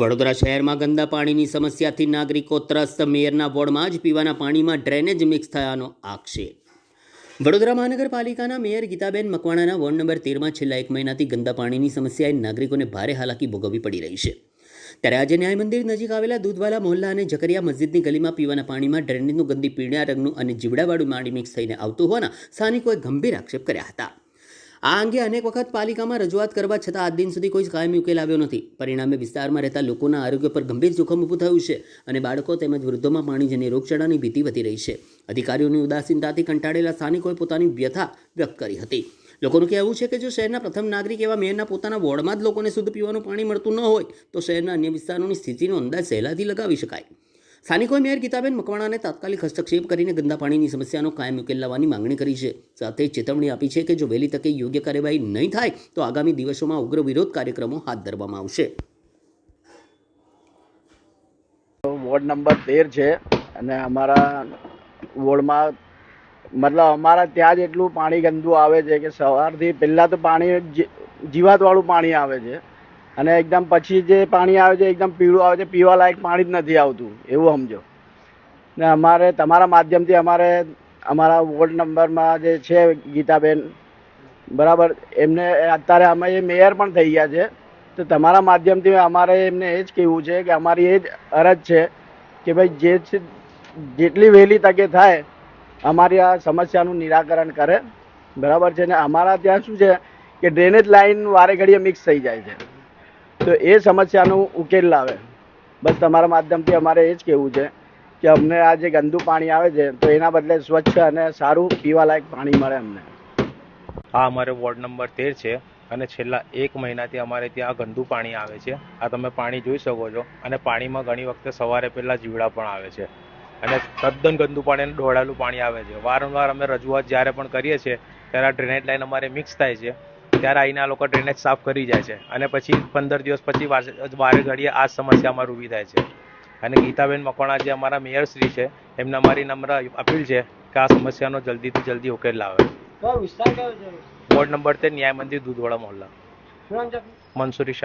વડોદરા શહેરમાં ગંદા પાણીની સમસ્યાથી નાગરિકો ત્રસ્ત. મેયરના વોર્ડમાં જ પીવાના પાણીમાં ડ્રેનેજ મિક્સ થયાનો આક્ષેપ. વડોદરા મહાનગરપાલિકાના મેયર ગીતાબેન મકવાણાના વોર્ડ નંબર 13માં છેલ્લા 1 મહિનાથી ગંદા પાણીની સમસ્યાએ નાગરિકોને ભારે હાલાકી ભોગવવી પડી રહી છે. ત્યારે આજે ન્યાય મંદિર નજીક આવેલા દૂધવાલા મોહલ્લા અને જકરિયા મસ્જિદની ગલીમાં પીવાના પાણીમાં ડ્રેનેજનું ગંદી પીળા રંગનું અને જીવડાવાળું પાણી મિક્સ થઈને આવતું હોવાના સ્થાનિકોએ ગંભીર આક્ષેપ કર્યા હતા. આ અંગે અનેક વખત પાલિકામાં રજૂઆત કરવા છતાં આજ દિન સુધી કોઈ કાયમી ઉકેલ આવ્યો નથી. પરિણામે વિસ્તારમાં રહેતા લોકોના આરોગ્ય પર ગંભીર જોખમ ઊભું થયું છે અને બાળકો તેમજ વૃદ્ધોમાં પાણીજન્ય રોગચાળાની ભીતિ વધી રહી છે. અધિકારીઓની ઉદાસીનતાથી કંટાળેલા સ્થાનિકોએ પોતાની વ્યથા વ્યક્ત કરી હતી. લોકોનું કહેવું છે કે જો શહેરના પ્રથમ નાગરિક એવા મેયરના પોતાના વોર્ડમાં જ લોકોને શુદ્ધ પીવાનું પાણી મળતું ન હોય તો શહેરના અન્ય વિસ્તારોની સ્થિતિનો અંદાજ સહેલાઈથી લગાવી શકાય. સ્થાનિકોએ મેયર ગીતાબેન મકવાણાને તાત્કાલિક હસ્તક્ષેપ કરીને ગંદા પાણીની સમસ્યાનો કાયમ ઉકેલ લાવવાની માંગણી કરી છે. સાથે ચેતવણી આપી છે કે જો વહેલી તકે યોગ્ય કાર્યવાહી નહીં થાય તો આગામી દિવસોમાં ઉગ્ર વિરોધ કાર્યક્રમો હાથ ધરવામાં આવશે. વોર્ડ નંબર 13 છે અને અમારા વોર્ડમાં મતલબ અમારા ત્યાં જ એટલું પાણી ગંદુ આવે છે કે સવારથી પહેલાં તો પાણી જીવાતવાળું પાણી આવે છે અને એકદમ પછી જે પાણી આવે છે એકદમ પીળું આવે છે, પીવા લાયક પાણી જ નથી આવતું એવું સમજો. ને અમારે તમારા માધ્યમથી અમારા વોર્ડ નંબરમાં જે છે ગીતાબેન બરાબર, એમને અત્યારે અમે એ મેયર પણ થઈ ગયા છે, તો તમારા માધ્યમથી અમારે એમને એ જ કહેવું છે કે અમારી એ જ અરજ છે કે ભાઈ જેટલી વહેલી તકે થાય અમારી આ સમસ્યાનું નિરાકરણ કરે. બરાબર છે ને, અમારા ત્યાં શું છે કે ડ્રેનેજ લાઈન વારે ઘડીએ મિક્સ થઈ જાય છે, તો એ સમસ્યાનું ઉકેલ લાવે. બસ તમારા માધ્યમથી અમારે એ જ કહેવું છે કે અમને આ જે ગંદુ પાણી આવે છે તો એના બદલે સ્વચ્છ અને સારું પીવાલાયક પાણી મળે અમને. આ અમારે વોર્ડ નંબર 13 છે અને છેલ્લા 1 મહિનાથી અમારે ત્યાં ગંદુ પાણી આવે છે. આ તમે પાણી જોઈ શકો છો અને પાણીમાં ઘણી વખતે સવારે પહેલાં જીવડા પણ આવે છે અને તદ્દન ગંદુ પાણી અને ડોળાલું પાણી આવે છે. વારંવાર અમે રજૂઆત જ્યારે પણ કરીએ છીએ ત્યારે આ ડ્રેનેજ લાઈન અમારે મિક્સ થાય છે, ત્યારે આવીને આ લોકો ડ્રેનેજ સાફ કરી જાય છે અને પછી 15 દિવસ પછી વારે ઘડીએ આ સમસ્યા અમારી ઊભી થાય છે. અને ગીતાબેન મકવાણા જે અમારા મેયર શ્રી છે એમને અમારી નમ્ર અપીલ છે કે આ સમસ્યાનો જલ્દીથી જલ્દી ઉકેલ લાવે. વિસ્તાર કયો છે? વોર્ડ નંબર 13 ન્યાય મંદિર દૂધવાળા મોહલ્લા. શું નામ છે? મંસૂરી.